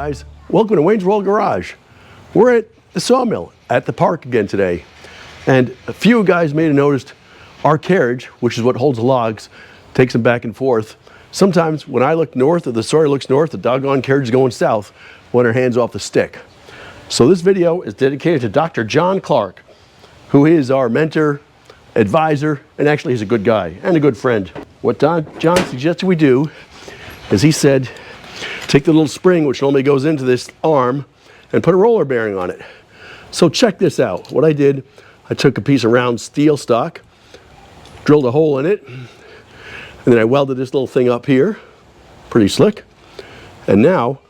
guys? Welcome to Wayne's World Garage. We're at the sawmill at the park again today. And a few guys may have noticed our carriage, which is what holds the logs, takes them back and forth. Sometimes when I look north or the sawyer looks north, the doggone carriage is going south when her hand's off the stick. So this video is dedicated to Dr. John Clark, who is our mentor, advisor, and actually he's a good guy and a good friend. What John suggested we do is he said, take the little spring which normally goes into this arm and put a roller bearing on it. So check this out. What I did, I took a piece of round steel stock, drilled a hole in it, and then I welded this little thing up here, pretty slick. And now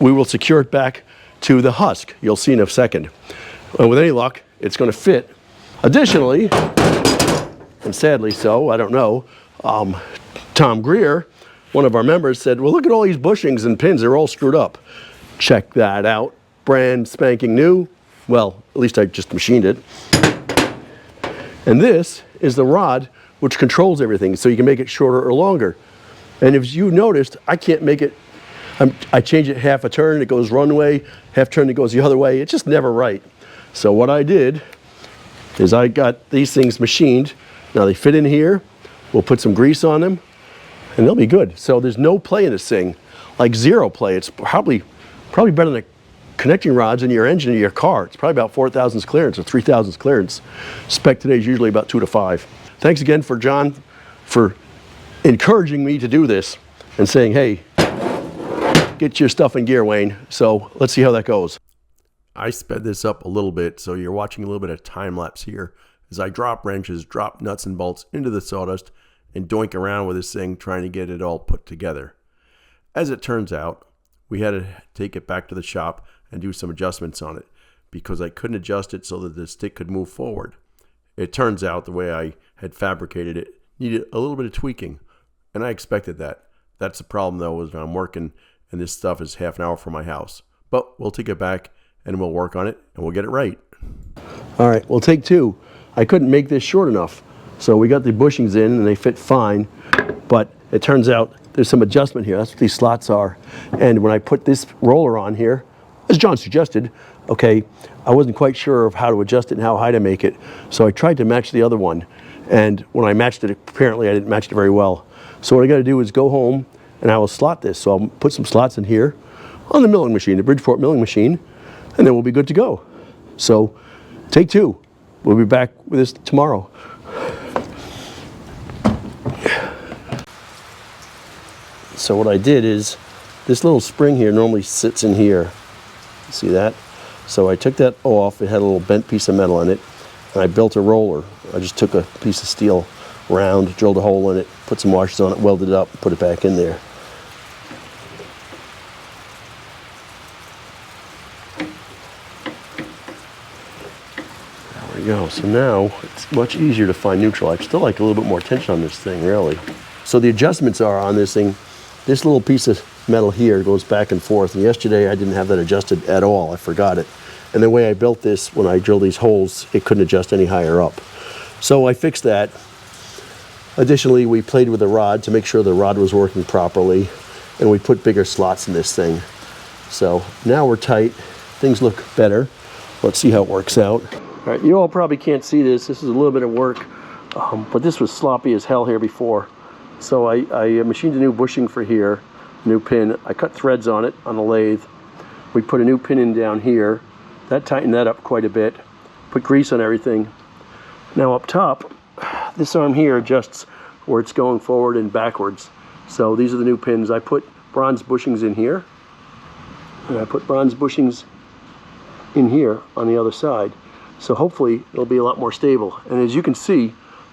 we will secure it back to the husk. You'll see in a second. And with any luck, it's going to fit. Additionally, and sadly so, I don't know, Tom Greer, one of our members, said, well, look at all these bushings and pins, they're all screwed up. Check that out. Brand spanking new. Well, at least I just machined it. And this is the rod which controls everything, so you can make it shorter or longer. And if you noticed, I can't make it, I change it half a turn, it goes one way, half turn, it goes the other way. It's just never right. So what I did is I got these things machined. Now they fit in here. We'll put some grease on them and they'll be good. So there's no play in this thing, like zero play. It's probably better than the connecting rods in your engine in your car. It's probably about 4 thousandths clearance or 3 thousandths clearance. Spec today is usually about 2 to 5. Thanks again for John for encouraging me to do this and saying, hey, get your stuff in gear, Wayne. So let's see how that goes. I sped this up a little bit, so you're watching a little bit of time lapse here as I drop wrenches, drop nuts and bolts into the sawdust and doink around with this thing trying to get it all put together. As it turns out, we had to take it back to the shop and do some adjustments on it because I couldn't adjust it so that the stick could move forward. It turns out the way I had fabricated it needed a little bit of tweaking, and I expected that. That's the problem though, is I'm working and this stuff is half an hour from my house. But we'll take it back and we'll work on it and we'll get it right. All right, well, take two. I couldn't make this short enough. So we got the bushings in and they fit fine, but it turns out there's some adjustment here. That's what these slots are. And when I put this roller on here, as John suggested, okay, I wasn't quite sure of how to adjust it and how high to make it. So I tried to match the other one. And when I matched it, apparently I didn't match it very well. So what I got to do is go home and I will slot this. So I'll put some slots in here on the milling machine, the Bridgeport milling machine, and then we'll be good to go. So take two. We'll be back with this tomorrow. So what I did is, this little spring here normally sits in here. See that? So I took that off. It had a little bent piece of metal in it, and I built a roller. I just took a piece of steel round, drilled a hole in it, put some washers on it, welded it up, and put it back in there. There we go. So now it's much easier to find neutral. I'd still like a little bit more tension on this thing, really. So the adjustments are on this thing. This little piece of metal here goes back and forth, and yesterday I didn't have that adjusted at all. I forgot it. And the way I built this, when I drilled these holes, it couldn't adjust any higher up. So I fixed that. Additionally, we played with the rod to make sure the rod was working properly, and we put bigger slots in this thing. So now we're tight. Things look better. Let's see how it works out. All right, you all probably can't see this. This is a little bit of work, but this was sloppy as hell here before. So I machined a new bushing for here, new pin. I cut threads on it on the lathe. We put a new pin in down here. That tightened that up quite a bit. Put grease on everything. Now up top, this arm here adjusts where it's going forward and backwards. So these are the new pins. I put bronze bushings in here, and I put bronze bushings in here on the other side. So hopefully it'll be a lot more stable. And as you can see,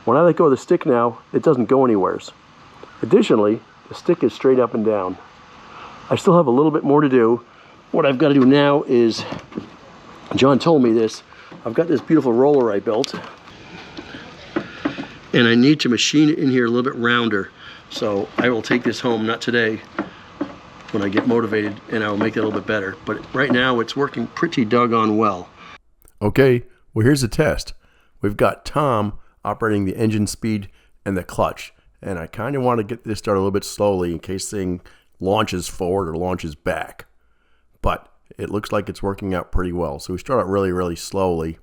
when I let go of the stick now, it doesn't go anywheres. Additionally, the stick is straight up and down. I still have a little bit more to do. What I've got to do now is, John told me this, I've got this beautiful roller I built, and I need to machine it in here a little bit rounder. So I will take this home, not today, when I get motivated, and I will make it a little bit better. But right now it's working pretty doggone well. Okay, well, here's the test. We've got Tom operating the engine speed and the clutch. And I kind of want to get this started a little bit slowly in case thing launches forward or launches back. but it looks like it's working out pretty well. So we start out really, really slowly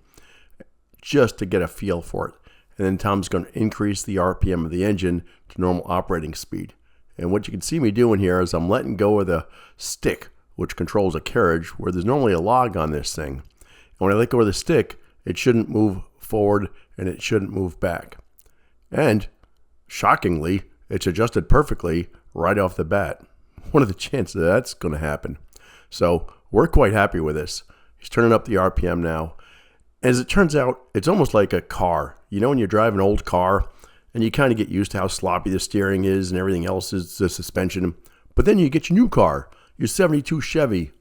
just to get a feel for it. And then Tom's going to increase the RPM of the engine to normal operating speed. And what you can see me doing here is I'm letting go of the stick, which controls a carriage, where there's normally a log on this thing. And when I let go of the stick, it shouldn't move forward and it shouldn't move back. And shockingly, it's adjusted perfectly right off the bat. What are the chances that that's going to happen? So we're quite happy with this. He's turning up the RPM now. As it turns out, it's almost like a car. You know when you drive an old car and you kind of get used to how sloppy the steering is and everything else is the suspension. But then you get your new car, your 72 Chevy,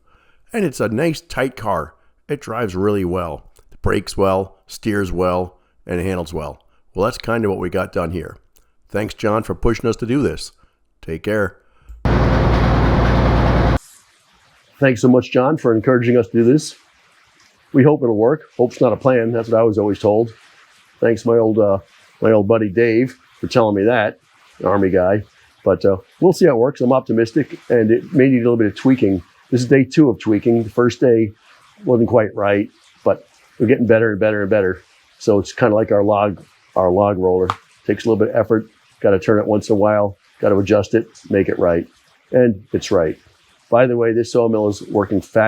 and it's a nice tight car. It drives really well. It brakes well, steers well, and handles well. Well, that's kind of what we got done here. Thanks, John, for pushing us to do this. Take care. Thanks so much, John, for encouraging us to do this. We hope it'll work. Hope's not a plan. That's what I was always told. Thanks, my old buddy Dave, for telling me that, the Army guy. But we'll see how it works. I'm optimistic, and it may need a little bit of tweaking. This is day 2 of tweaking. The first day wasn't quite right, but we're getting better and better and better. So it's kind of like our log roller. Takes a little bit of effort. Got to turn it once in a while. Got to adjust it, make it right, and it's right. By the way, this sawmill is working fabulous.